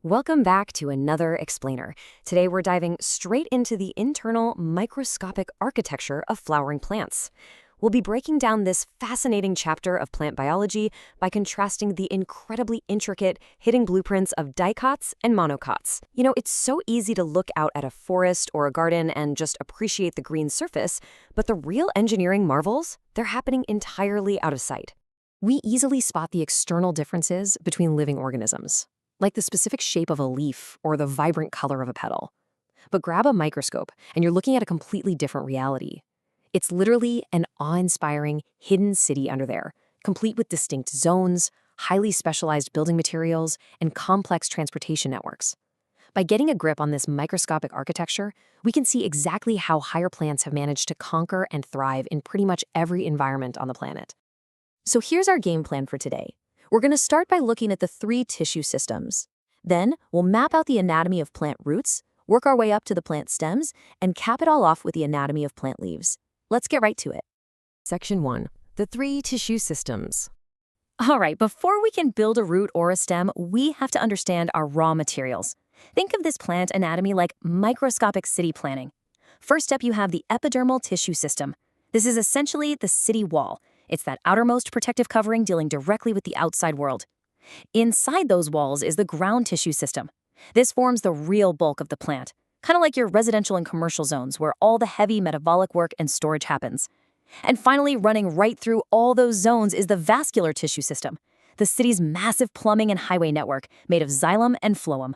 Welcome back to another explainer. Today we're diving straight into the internal microscopic architecture of flowering plants. We'll be breaking down this fascinating chapter of plant biology by contrasting the incredibly intricate, hidden blueprints of dicots and monocots. It's so easy to look out at a forest or a garden and just appreciate the green surface, but the real engineering marvels, they're happening entirely out of sight. We easily spot the external differences between living organisms, like the specific shape of a leaf or the vibrant color of a petal. But grab a microscope, and you're looking at a completely different reality. It's literally an awe-inspiring, hidden city under there, complete with distinct zones, highly specialized building materials, and complex transportation networks. By getting a grip on this microscopic architecture, we can see exactly how higher plants have managed to conquer and thrive in pretty much every environment on the planet. So here's our game plan for today. We're going to start by looking at the three tissue systems. Then, we'll map out the anatomy of plant roots, work our way up to the plant stems, and cap it all off with the anatomy of plant leaves. Let's get right to it. Section 1. The three tissue systems. All right, before we can build a root or a stem, we have to understand our raw materials. Think of this plant anatomy like microscopic city planning. First up, you have the epidermal tissue system. This is essentially the city wall. It's that outermost protective covering dealing directly with the outside world. Inside those walls is the ground tissue system. This forms the real bulk of the plant, kind of like your residential and commercial zones where all the heavy metabolic work and storage happens. And finally, running right through all those zones is the vascular tissue system, the city's massive plumbing and highway network made of xylem and phloem.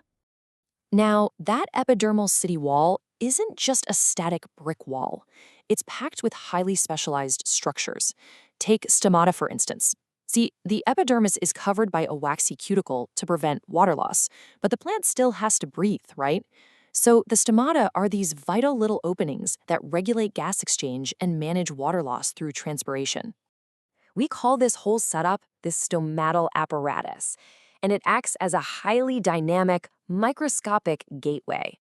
Now, that epidermal city wall isn't just a static brick wall. It's packed with highly specialized structures. Take stomata, for instance. See, the epidermis is covered by a waxy cuticle to prevent water loss, but the plant still has to breathe, right? So the stomata are these vital little openings that regulate gas exchange and manage water loss through transpiration. We call this whole setup this stomatal apparatus, and it acts as a highly dynamic, microscopic gateway.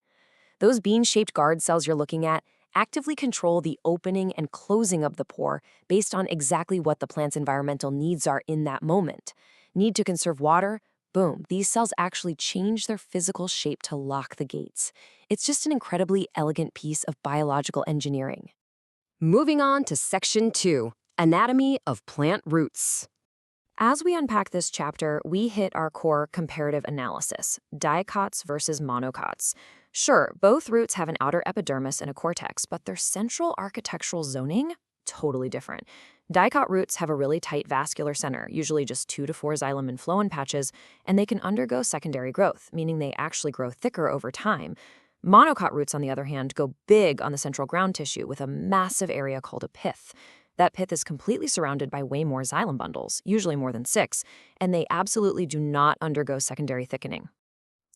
Those bean-shaped guard cells you're looking at actively control the opening and closing of the pore based on exactly what the plant's environmental needs are in that moment. Need to conserve water? Boom, these cells actually change their physical shape to lock the gates. It's just an incredibly elegant piece of biological engineering. Moving on to Section 2, Anatomy of Plant Roots. As we unpack this chapter, we hit our core comparative analysis, dicots versus monocots. Sure, both roots have an outer epidermis and a cortex, but their central architectural zoning? Totally different. Dicot roots have a really tight vascular center, usually just 2 to 4 xylem and phloem patches, and they can undergo secondary growth, meaning they actually grow thicker over time. Monocot roots, on the other hand, go big on the central ground tissue with a massive area called a pith. That pith is completely surrounded by way more xylem bundles, usually more than 6, and they absolutely do not undergo secondary thickening.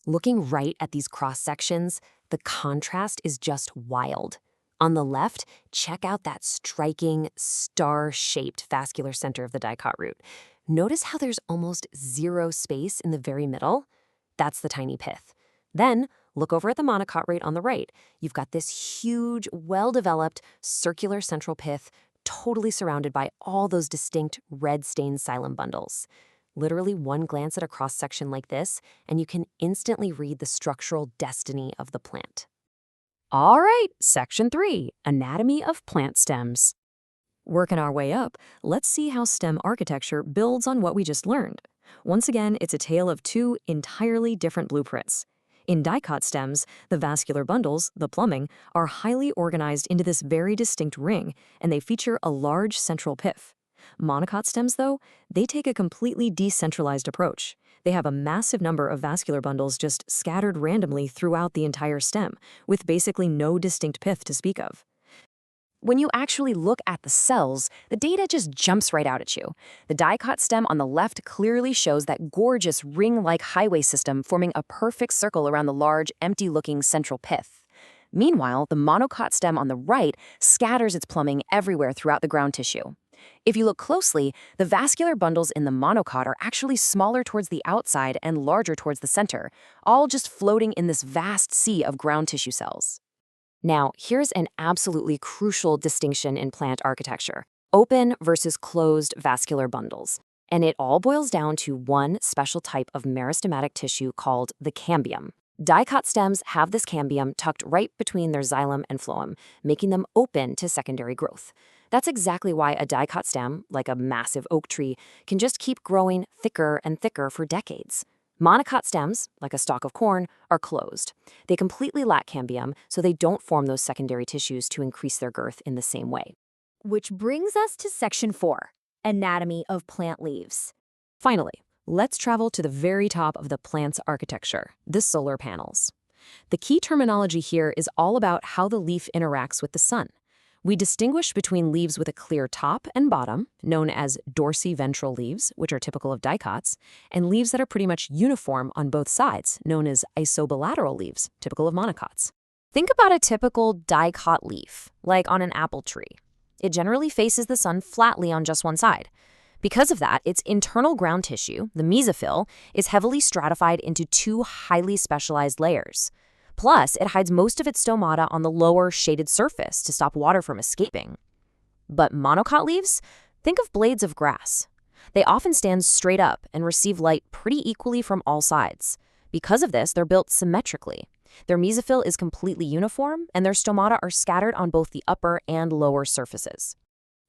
Looking right at these cross-sections, the contrast is just wild. On the left, check out that striking, star-shaped vascular center of the dicot root. Notice how there's almost zero space in the very middle? That's the tiny pith. Then, look over at the monocot root on the right. You've got this huge, well-developed, circular central pith, totally surrounded by all those distinct red-stained xylem bundles. Literally one glance at a cross-section like this, and you can instantly read the structural destiny of the plant. All right, Section 3, Anatomy of Plant Stems. Working our way up, let's see how stem architecture builds on what we just learned. Once again, it's a tale of two entirely different blueprints. In dicot stems, the vascular bundles, the plumbing, are highly organized into this very distinct ring, and they feature a large central pith. Monocot stems, though, they take a completely decentralized approach. They have a massive number of vascular bundles just scattered randomly throughout the entire stem, with basically no distinct pith to speak of. When you actually look at the cells, the data just jumps right out at you. The dicot stem on the left clearly shows that gorgeous ring-like highway system forming a perfect circle around the large, empty-looking central pith. Meanwhile, the monocot stem on the right scatters its plumbing everywhere throughout the ground tissue. If you look closely, the vascular bundles in the monocot are actually smaller towards the outside and larger towards the center, all just floating in this vast sea of ground tissue cells. Now, here's an absolutely crucial distinction in plant architecture: open versus closed vascular bundles. And it all boils down to one special type of meristematic tissue called the cambium. Dicot stems have this cambium tucked right between their xylem and phloem, making them open to secondary growth. That's exactly why a dicot stem, like a massive oak tree, can just keep growing thicker and thicker for decades. Monocot stems, like a stalk of corn, are closed. They completely lack cambium, so they don't form those secondary tissues to increase their girth in the same way. Which brings us to Section 4, Anatomy of Plant Leaves. Finally, let's travel to the very top of the plant's architecture, the solar panels. The key terminology here is all about how the leaf interacts with the sun. We distinguish between leaves with a clear top and bottom, known as dorsiventral leaves, which are typical of dicots, and leaves that are pretty much uniform on both sides, known as isobilateral leaves, typical of monocots. Think about a typical dicot leaf, like on an apple tree. It generally faces the sun flatly on just one side. Because of that, its internal ground tissue, the mesophyll, is heavily stratified into two highly specialized layers. Plus, it hides most of its stomata on the lower, shaded surface to stop water from escaping. But monocot leaves? Think of blades of grass. They often stand straight up and receive light pretty equally from all sides. Because of this, they're built symmetrically. Their mesophyll is completely uniform, and their stomata are scattered on both the upper and lower surfaces.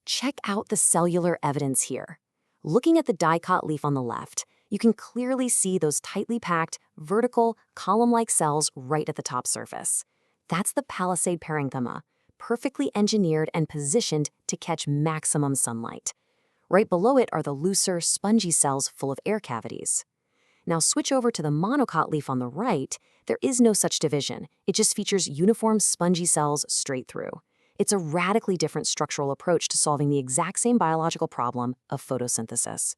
Check out the cellular evidence here. Looking at the dicot leaf on the left, you can clearly see those tightly packed, vertical, column-like cells right at the top surface. That's the palisade parenchyma, perfectly engineered and positioned to catch maximum sunlight. Right below it are the looser, spongy cells full of air cavities. Now switch over to the monocot leaf on the right. There is no such division. It just features uniform, spongy cells straight through. It's a radically different structural approach to solving the exact same biological problem of photosynthesis.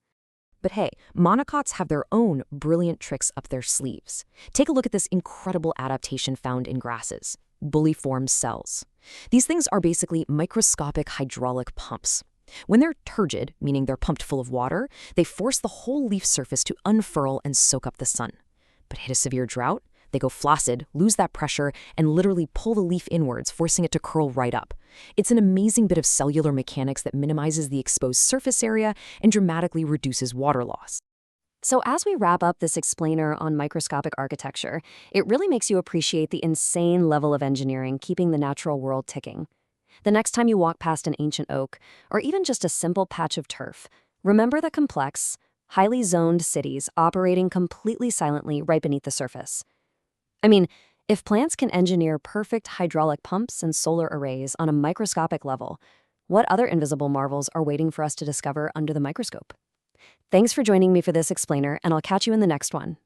But hey, monocots have their own brilliant tricks up their sleeves. Take a look at this incredible adaptation found in grasses, bulliform cells. These things are basically microscopic hydraulic pumps. When they're turgid, meaning they're pumped full of water, they force the whole leaf surface to unfurl and soak up the sun. But hit a severe drought, they go flaccid, lose that pressure, and literally pull the leaf inwards, forcing it to curl right up. It's an amazing bit of cellular mechanics that minimizes the exposed surface area and dramatically reduces water loss. So as we wrap up this explainer on microscopic architecture, it really makes you appreciate the insane level of engineering keeping the natural world ticking. The next time you walk past an ancient oak, or even just a simple patch of turf, remember the complex, highly zoned cities operating completely silently right beneath the surface. I mean, if plants can engineer perfect hydraulic pumps and solar arrays on a microscopic level, what other invisible marvels are waiting for us to discover under the microscope? Thanks for joining me for this explainer, and I'll catch you in the next one.